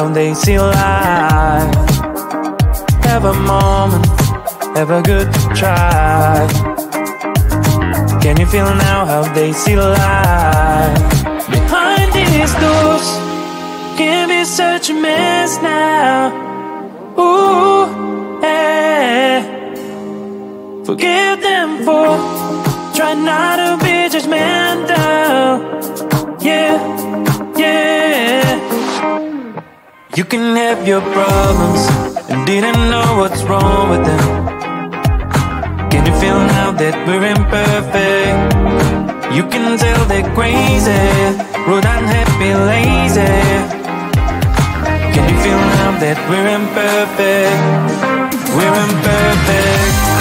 how they see life. Have a moment, have a good try. Can you feel now how they see life? Behind these doors can be such a mess now. Ooh, yeah. Forgive them for trying not to be judgmental. Yeah, yeah. You can have your problems and didn't know what's wrong with them. Can you feel now that we're imperfect? You can tell they're crazy, rude, unhappy, lazy. Can you feel now that we're imperfect? We're imperfect.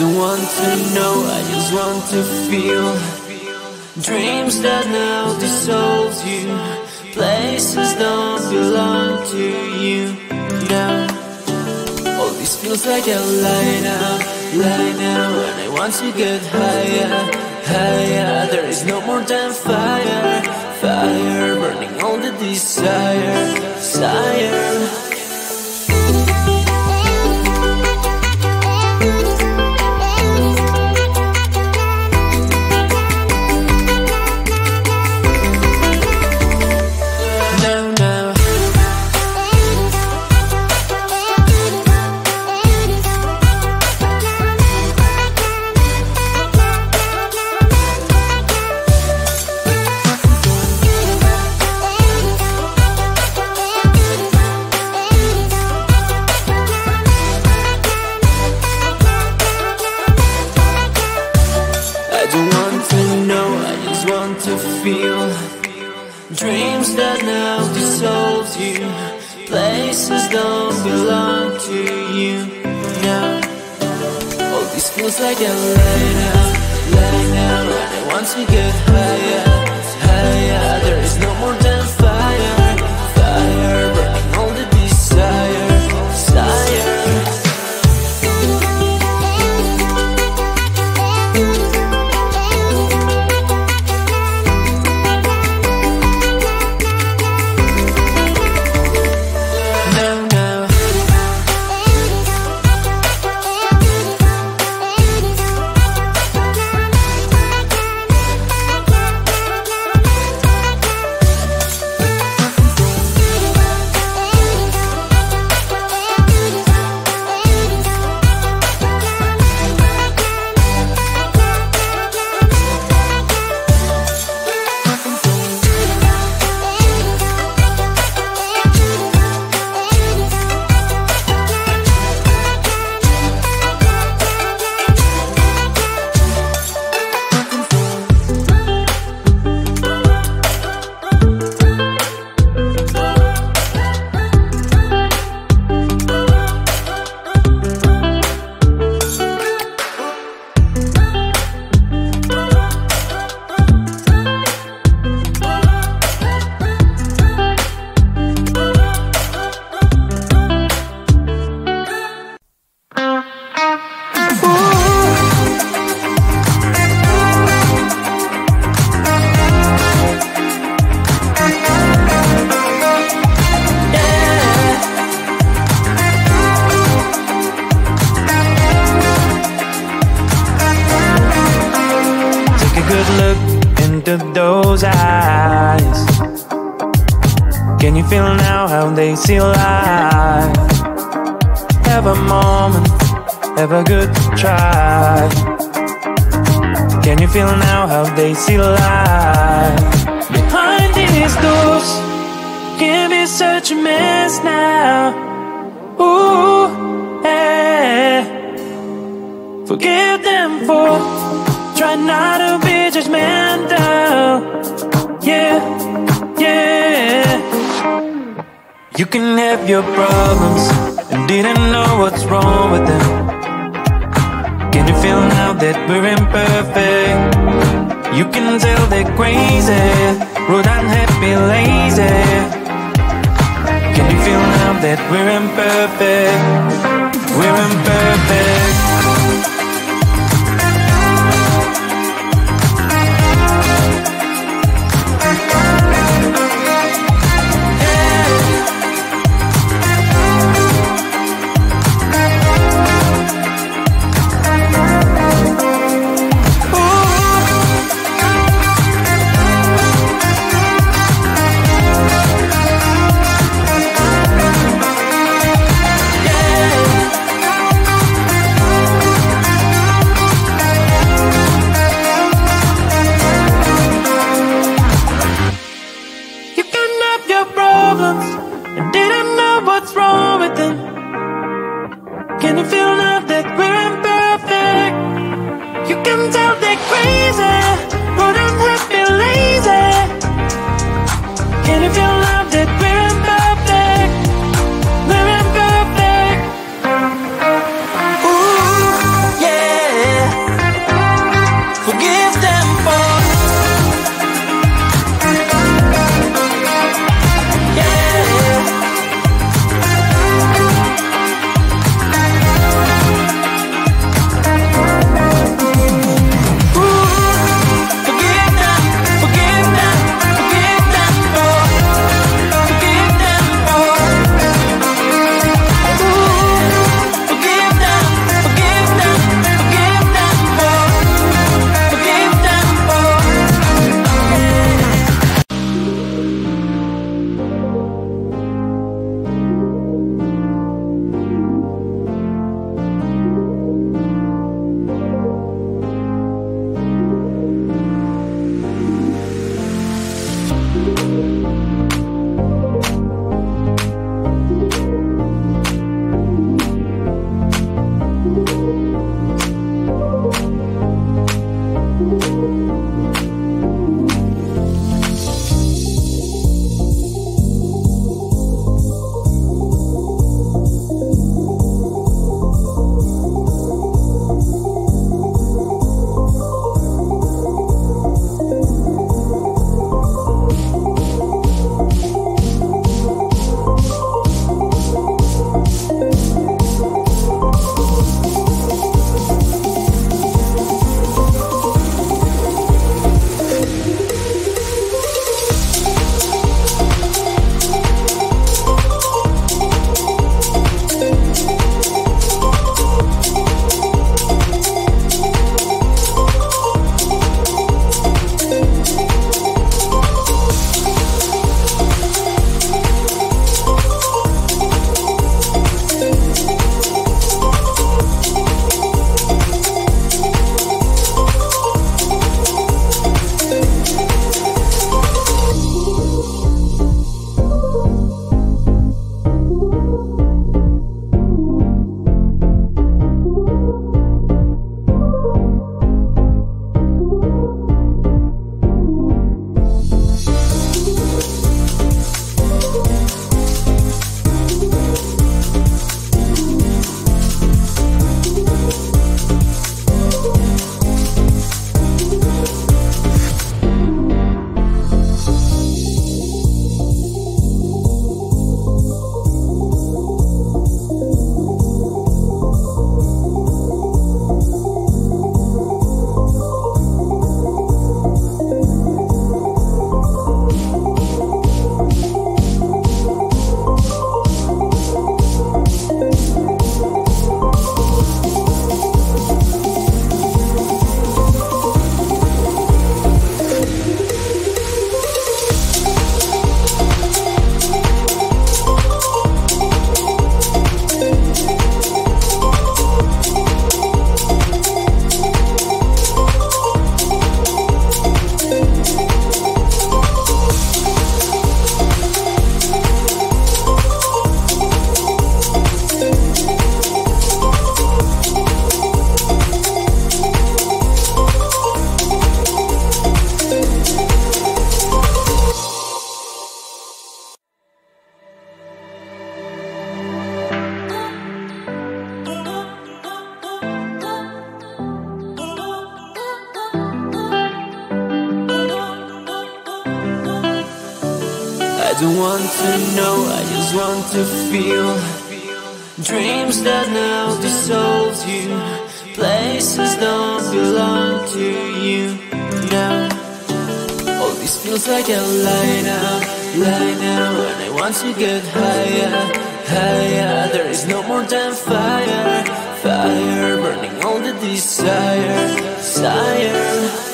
don't want to know, I just want to feel. Dreams that now dissolve you. Places don't belong to you now. All this feels like a lie now. And I want to get higher, higher. There is no more than fire, fire, burning all the desire, desire. Dreams that now dissolve you. Places don't belong to you now. All this feels like a lie now. And I want to get higher, higher. There is no more than fire, fire, burning all the desire, desire. Those eyes, can you feel now how they see life? Have a moment, have a good try. Can you feel now how they see life? Behind these doors can be such a mess now. Ooh, yeah. Forgive them for try not to be judgmental. Yeah, yeah. You can have your problems and didn't know what's wrong with them. Can you feel now that we're imperfect? You can tell they're crazy, rude, unhappy, lazy. Can you feel now that we're imperfect? We're imperfect. Yeah. don't want to know, I just want to feel. Dreams that now dissolve you, places don't belong to you now. All this feels like a lie now, and I want to get higher, higher. There is no more than fire, fire, burning all the desire, desire.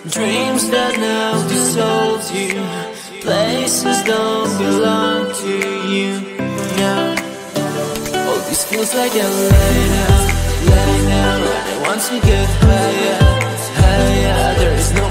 Dreams that now dissolve you, places don't belong to you now. All this feels like a lie now, and I want to get higher, higher. There is no